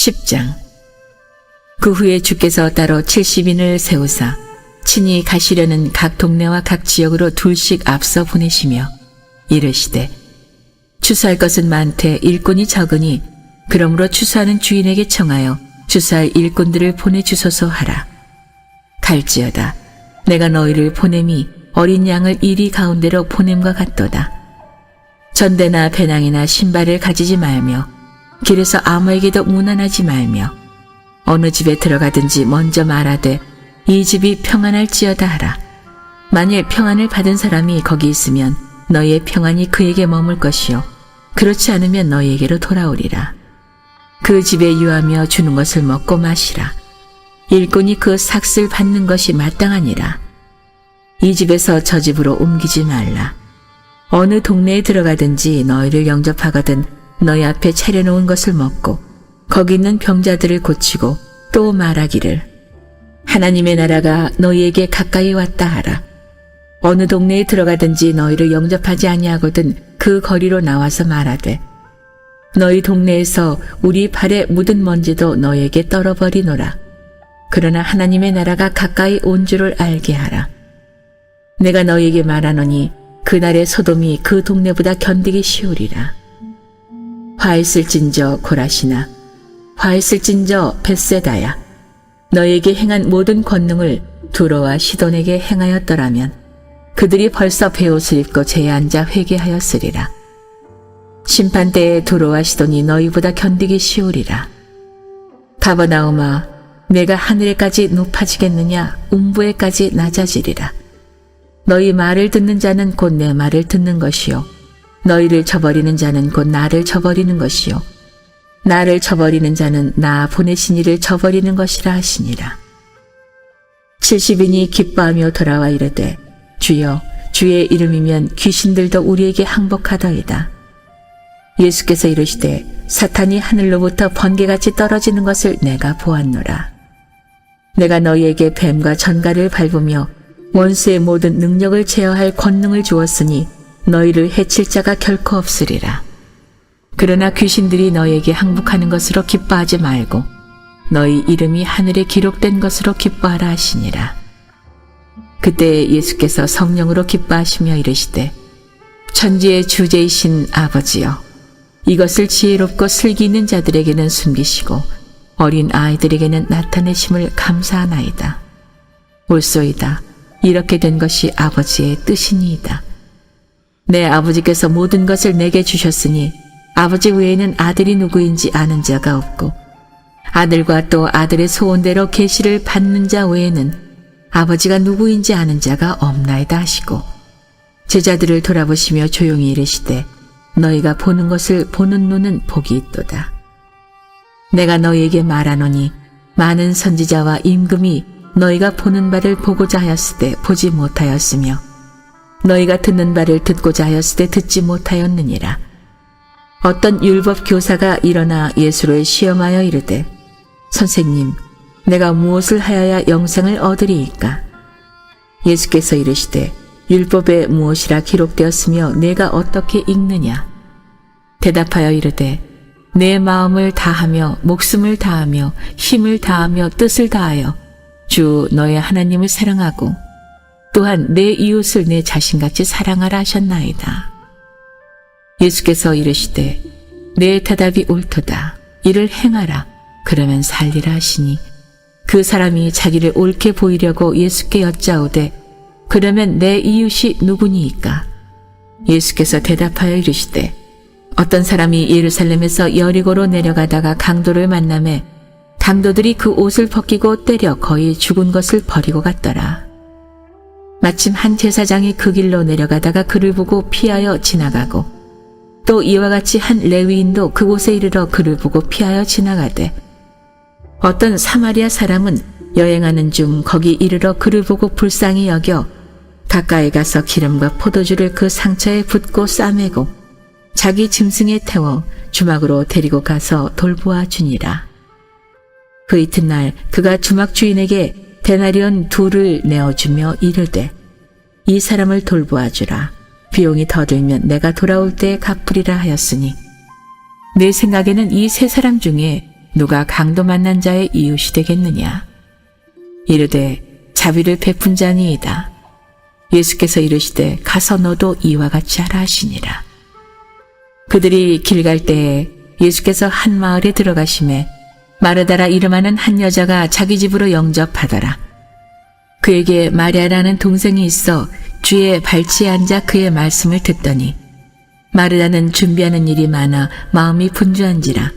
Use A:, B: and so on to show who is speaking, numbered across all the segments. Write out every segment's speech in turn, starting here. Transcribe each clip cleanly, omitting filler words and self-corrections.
A: 10장. 그 후에 주께서 따로 70인을 세우사 친히 가시려는 각 동네와 각 지역으로 둘씩 앞서 보내시며 이르시되 추수할 것은 많되 일꾼이 적으니 그러므로 추수하는 주인에게 청하여 추수할 일꾼들을 보내주소서 하라. 갈지어다 내가 너희를 보냄이 어린 양을 이리 가운데로 보냄과 같도다. 전대나 배낭이나 신발을 가지지 말며 길에서 아무에게도 문안하지 말며 어느 집에 들어가든지 먼저 말하되 이 집이 평안할지어다 하라. 만일 평안을 받은 사람이 거기 있으면 너희의 평안이 그에게 머물 것이요 그렇지 않으면 너희에게로 돌아오리라. 그 집에 유하며 주는 것을 먹고 마시라. 일꾼이 그 삭슬 받는 것이 마땅하니라. 이 집에서 저 집으로 옮기지 말라. 어느 동네에 들어가든지 너희를 영접하거든 너희 앞에 차려놓은 것을 먹고 거기 있는 병자들을 고치고 또 말하기를 하나님의 나라가 너희에게 가까이 왔다 하라. 어느 동네에 들어가든지 너희를 영접하지 아니하거든 그 거리로 나와서 말하되 너희 동네에서 우리 발에 묻은 먼지도 너희에게 떨어버리노라. 그러나 하나님의 나라가 가까이 온 줄을 알게 하라. 내가 너희에게 말하노니 그날의 소돔이 그 동네보다 견디기 쉬우리라. 화했을진저 고라시나 화했을진저 벳세다야 너희에게 행한 모든 권능을 두로와 시돈에게 행하였더라면 그들이 벌써 베옷을 입고 제에 앉아 회개하였으리라. 심판때에 두로와 시돈이 너희보다 견디기 쉬우리라. 가버나움아 내가 하늘에까지 높아지겠느냐 음부에까지 낮아지리라. 너희 말을 듣는 자는 곧 내 말을 듣는 것이요 너희를 저버리는 자는 곧 나를 저버리는 것이요 나를 저버리는 자는 나 보내신 이를 저버리는 것이라 하시니라. 70인이 기뻐하며 돌아와 이르되 주여 주의 이름이면 귀신들도 우리에게 항복하더이다. 예수께서 이르시되 사탄이 하늘로부터 번개같이 떨어지는 것을 내가 보았노라. 내가 너희에게 뱀과 전갈을 밟으며 원수의 모든 능력을 제어할 권능을 주었으니 너희를 해칠 자가 결코 없으리라. 그러나 귀신들이 너희에게 항복하는 것으로 기뻐하지 말고 너희 이름이 하늘에 기록된 것으로 기뻐하라 하시니라. 그때 예수께서 성령으로 기뻐하시며 이르시되 천지의 주제이신 아버지여 이것을 지혜롭고 슬기 있는 자들에게는 숨기시고 어린 아이들에게는 나타내심을 감사하나이다. 옳소이다. 이렇게 된 것이 아버지의 뜻이니이다. 내 아버지께서 모든 것을 내게 주셨으니 아버지 외에는 아들이 누구인지 아는 자가 없고 아들과 또 아들의 소원대로 계시를 받는 자 외에는 아버지가 누구인지 아는 자가 없나이다 하시고 제자들을 돌아보시며 조용히 이르시되 너희가 보는 것을 보는 눈은 복이 있도다. 내가 너희에게 말하노니 많은 선지자와 임금이 너희가 보는 바를 보고자 하였으되 보지 못하였으며 너희가 듣는 바를 듣고자 하였으되 듣지 못하였느니라. 어떤 율법 교사가 일어나 예수를 시험하여 이르되 선생님 내가 무엇을 하여야 영생을 얻으리이까? 예수께서 이르시되 율법에 무엇이라 기록되었으며 내가 어떻게 읽느냐? 대답하여 이르되 내 마음을 다하며 목숨을 다하며 힘을 다하며 뜻을 다하여 주 너의 하나님을 사랑하고 또한 내 이웃을 내 자신같이 사랑하라 하셨나이다. 예수께서 이르시되 내 대답이 옳도다. 이를 행하라. 그러면 살리라 하시니 그 사람이 자기를 옳게 보이려고 예수께 여짜오되 그러면 내 이웃이 누구니이까? 예수께서 대답하여 이르시되 어떤 사람이 예루살렘에서 여리고로 내려가다가 강도를 만나매 강도들이 그 옷을 벗기고 때려 거의 죽은 것을 버리고 갔더라. 마침 한 제사장이 그 길로 내려가다가 그를 보고 피하여 지나가고 또 이와 같이 한 레위인도 그곳에 이르러 그를 보고 피하여 지나가되 어떤 사마리아 사람은 여행하는 중 거기 이르러 그를 보고 불쌍히 여겨 가까이 가서 기름과 포도주를 그 상처에 붓고 싸매고 자기 짐승에 태워 주막으로 데리고 가서 돌보아 주니라. 그 이튿날 그가 주막 주인에게 데나리온 2를 내어주며 이르되 이 사람을 돌보아 주라. 비용이 더 들면 내가 돌아올 때에 갚으리라 하였으니 내 생각에는 이 세 사람 중에 누가 강도 만난 자의 이웃이 되겠느냐. 이르되 자비를 베푼 자니이다. 예수께서 이르시되 가서 너도 이와 같이 하라 하시니라. 그들이 길 갈 때에 예수께서 한 마을에 들어가심에 마르다라 이름하는 한 여자가 자기 집으로 영접하더라. 그에게 마리아라는 동생이 있어 주의 발치에 앉아 그의 말씀을 듣더니 마르다는 준비하는 일이 많아 마음이 분주한지라.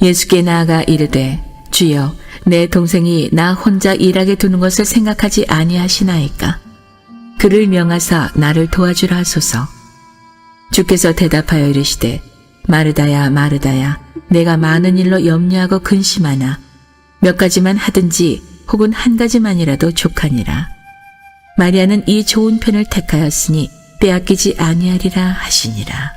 A: 예수께 나아가 이르되 주여 내 동생이 나 혼자 일하게 두는 것을 생각하지 아니하시나이까. 그를 명하사 나를 도와주라 하소서. 주께서 대답하여 이르시되 마르다야 마르다야 내가 많은 일로 염려하고 근심하나 몇 가지만 하든지 혹은 한 가지만이라도 족하니라. 마리아는 이 좋은 편을 택하였으니 빼앗기지 아니하리라 하시니라.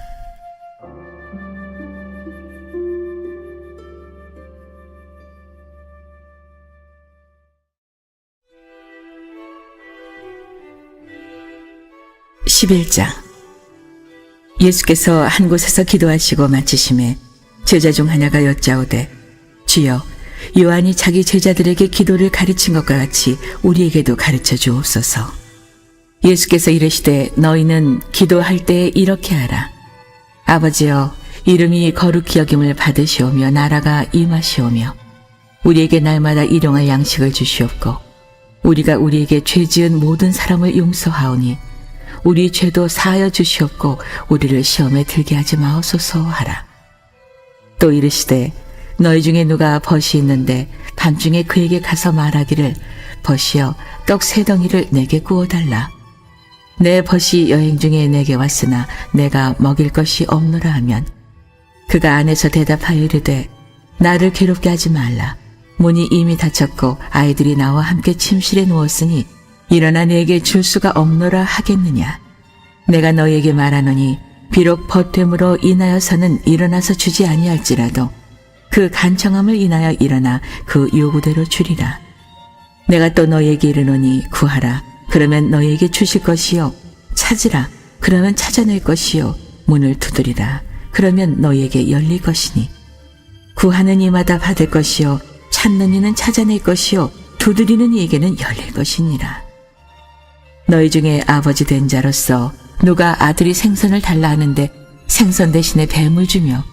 A: (11장) 예수께서 한 곳에서 기도하시고 마치심에 제자 중 하나가 여짜오되 주여 요한이 자기 제자들에게 기도를 가르친 것과 같이 우리에게도 가르쳐 주옵소서. 예수께서 이르시되 너희는 기도할 때에 이렇게 하라. 아버지여 이름이 거룩히 여김을 받으시오며 나라가 임하시오며 우리에게 날마다 일용할 양식을 주시옵고 우리가 우리에게 죄 지은 모든 사람을 용서하오니 우리 죄도 사하여 주시옵고 우리를 시험에 들게 하지 마옵소서 하라. 또 이르시되 너희 중에 누가 벗이 있는데 밤중에 그에게 가서 말하기를 벗이여 떡 3덩이를 내게 구워달라. 내 벗이 여행 중에 내게 왔으나 내가 먹일 것이 없노라 하면 그가 안에서 대답하여 이르되 나를 괴롭게 하지 말라. 문이 이미 닫혔고 아이들이 나와 함께 침실에 누웠으니 일어나 내게 줄 수가 없노라 하겠느냐. 내가 너희에게 말하노니 비록 벗됨으로 인하여서는 일어나서 주지 아니할지라도 그 간청함을 인하여 일어나 그 요구대로 주리라. 내가 또 너희에게 이르노니 구하라. 그러면 너희에게 주실 것이요. 찾으라. 그러면 찾아낼 것이요. 문을 두드리라. 그러면 너희에게 열릴 것이니. 구하는 이마다 받을 것이요. 찾는 이는 찾아낼 것이요. 두드리는 이에게는 열릴 것이니라. 너희 중에 아버지 된 자로서 누가 아들이 생선을 달라 하는데 생선 대신에 뱀을 주며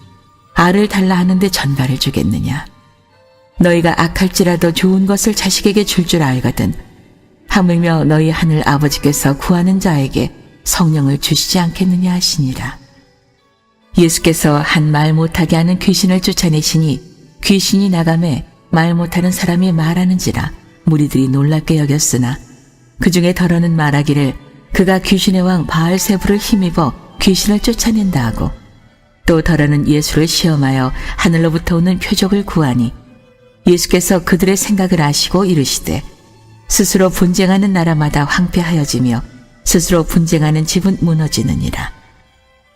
A: 알을 달라 하는데 전갈을 주겠느냐. 너희가 악할지라도 좋은 것을 자식에게 줄 알거든 하물며 너희 하늘 아버지께서 구하는 자에게 성령을 주시지 않겠느냐 하시니라. 예수께서 한 말 못하게 하는 귀신을 쫓아내시니 귀신이 나가매 말 못하는 사람이 말하는지라 무리들이 놀랍게 여겼으나 그 중에 더러는 말하기를 그가 귀신의 왕 바알세부를 힘입어 귀신을 쫓아낸다 하고 또 더러는 예수를 시험하여 하늘로부터 오는 표적을 구하니 예수께서 그들의 생각을 아시고 이르시되 스스로 분쟁하는 나라마다 황폐하여지며 스스로 분쟁하는 집은 무너지느니라.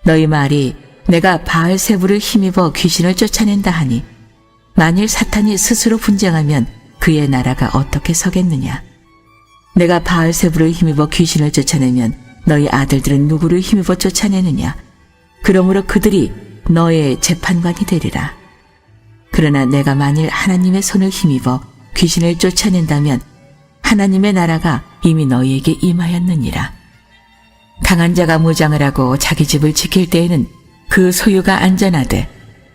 A: 너희 말이 내가 바알세부를 힘입어 귀신을 쫓아낸다 하니 만일 사탄이 스스로 분쟁하면 그의 나라가 어떻게 서겠느냐. 내가 바알세부를 힘입어 귀신을 쫓아내면 너희 아들들은 누구를 힘입어 쫓아내느냐. 그러므로 그들이 너의 재판관이 되리라. 그러나 내가 만일 하나님의 손을 힘입어 귀신을 쫓아낸다면 하나님의 나라가 이미 너희에게 임하였느니라. 강한 자가 무장을 하고 자기 집을 지킬 때에는 그 소유가 안전하되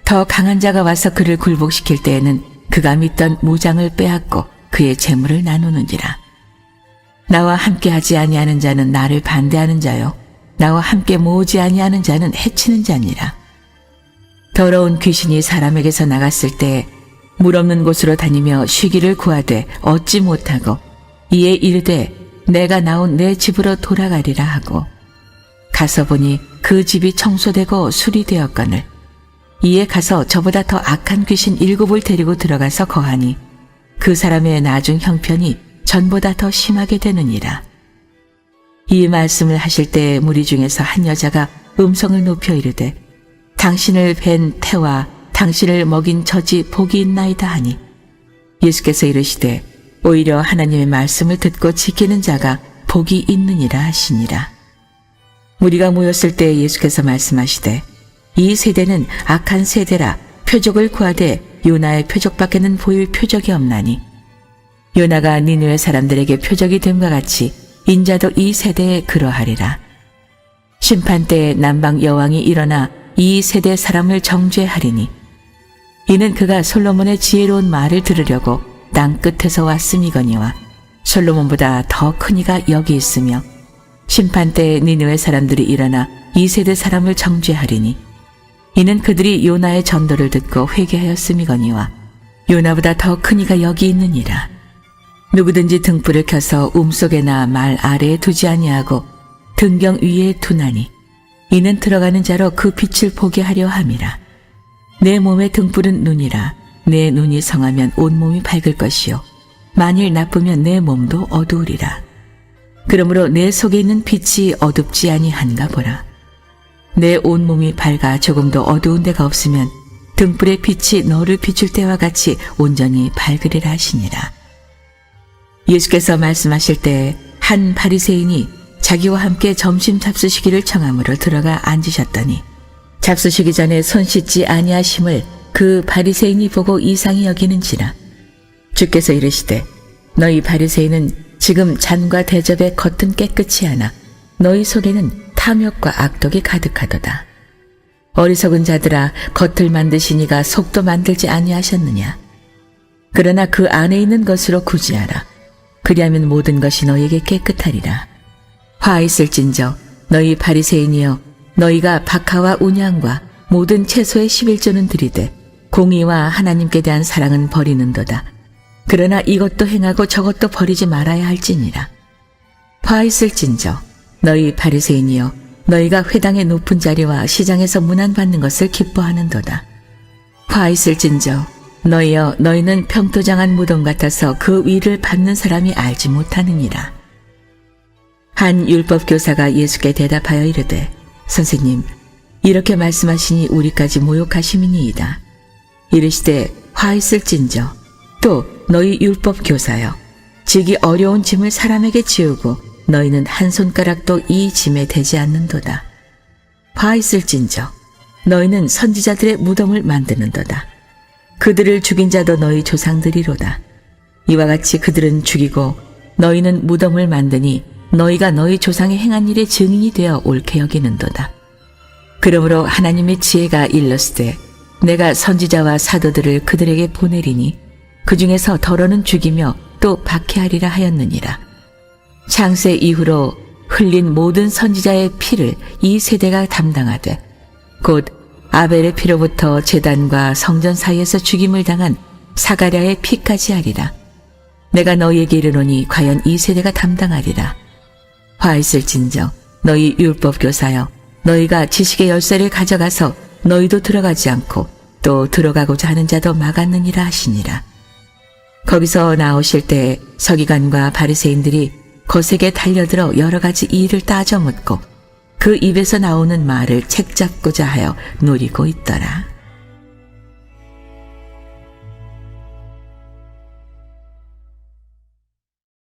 A: 더 강한 자가 와서 그를 굴복시킬 때에는 그가 믿던 무장을 빼앗고 그의 재물을 나누느니라. 나와 함께하지 아니하는 자는 나를 반대하는 자요 나와 함께 모으지 아니하는 자는 해치는 자니라. 더러운 귀신이 사람에게서 나갔을 때 물 없는 곳으로 다니며 쉬기를 구하되 얻지 못하고 이에 이르되 내가 나온 내 집으로 돌아가리라 하고 가서 보니 그 집이 청소되고 수리되었거늘 이에 가서 저보다 더 악한 귀신 7을 데리고 들어가서 거하니 그 사람의 나중 형편이 전보다 더 심하게 되느니라. 이 말씀을 하실 때 무리 중에서 한 여자가 음성을 높여 이르되 당신을 뵌 태와 당신을 먹인 젖이 복이 있나이다 하니 예수께서 이르시되 오히려 하나님의 말씀을 듣고 지키는 자가 복이 있느니라 하시니라. 무리가 모였을 때 예수께서 말씀하시되 이 세대는 악한 세대라 표적을 구하되 요나의 표적밖에는 보일 표적이 없나니 요나가 니느웨 사람들에게 표적이 됨과 같이 인자도 이 세대에 그러하리라. 심판 때에 남방 여왕이 일어나 이 세대 사람을 정죄하리니 이는 그가 솔로몬의 지혜로운 말을 들으려고 땅 끝에서 왔음이거니와 솔로몬보다 더 큰 이가 여기 있으며 심판 때에 니느웨 사람들이 일어나 이 세대 사람을 정죄하리니 이는 그들이 요나의 전도를 듣고 회개하였음이거니와 요나보다 더 큰 이가 여기 있느니라. 누구든지 등불을 켜서 움속에나 말 아래에 두지 아니하고 등경 위에 두나니 이는 들어가는 자로 그 빛을 보게 하려 함이라. 내 몸의 등불은 눈이라. 내 눈이 성하면 온몸이 밝을 것이요 만일 나쁘면 내 몸도 어두우리라. 그러므로 내 속에 있는 빛이 어둡지 아니한가 보라. 내 온몸이 밝아 조금도 어두운 데가 없으면 등불의 빛이 너를 비출 때와 같이 온전히 밝으리라 하시니라. 예수께서 말씀하실 때 한 바리새인이 자기와 함께 점심 잡수시기를 청함으로 들어가 앉으셨더니 잡수시기 전에 손 씻지 아니하심을 그 바리새인이 보고 이상히 여기는지라. 주께서 이르시되 너희 바리새인은 지금 잔과 대접의 겉은 깨끗이 하나 너희 속에는 탐욕과 악독이 가득하도다. 어리석은 자들아, 겉을 만드시니가 속도 만들지 아니하셨느냐. 그러나 그 안에 있는 것으로 구지하라. 그리하면 모든 것이 너희에게 깨끗하리라. 화 있을진저 너희 바리새인이여, 너희가 박하와 운양과 모든 채소의 11조는 드리되 공의와 하나님께 대한 사랑은 버리는도다. 그러나 이것도 행하고 저것도 버리지 말아야 할지니라. 화 있을진저 너희 바리새인이여, 너희가 회당의 높은 자리와 시장에서 문안받는 것을 기뻐하는도다. 화 있을진저 너희여, 너희는 평토장한 무덤 같아서 그 위를 받는 사람이 알지 못하느니라. 한 율법교사가 예수께 대답하여 이르되 선생님, 이렇게 말씀하시니 우리까지 모욕하심이니이다. 이르시되 화 있을진저 또 너희 율법교사여, 지기 어려운 짐을 사람에게 지우고 너희는 한 손가락도 이 짐에 대지 않는도다. 화 있을진저 너희는 선지자들의 무덤을 만드는도다. 그들을 죽인 자도 너희 조상들이로다. 이와 같이 그들은 죽이고 너희는 무덤을 만드니 너희가 너희 조상의 행한 일의 증인이 되어 옳게 여기는도다. 그러므로 하나님의 지혜가 일렀으되 내가 선지자와 사도들을 그들에게 보내리니 그 중에서 더러는 죽이며 또 박해하리라 하였느니라. 창세 이후로 흘린 모든 선지자의 피를 이 세대가 담당하되 곧 아벨의 피로부터 제단과 성전 사이에서 죽임을 당한 사가랴의 피까지 하리라. 내가 너희에게 이르노니 과연 이 세대가 담당하리라. 화 있을진저 너희 율법교사여, 너희가 지식의 열쇠를 가져가서 너희도 들어가지 않고 또 들어가고자 하는 자도 막았느니라 하시니라. 거기서 나오실 때 서기관과 바리새인들이 거세게 달려들어 여러 가지 일을 따져 묻고 그 입에서 나오는 말을 책잡고자 하여 노리고 있더라.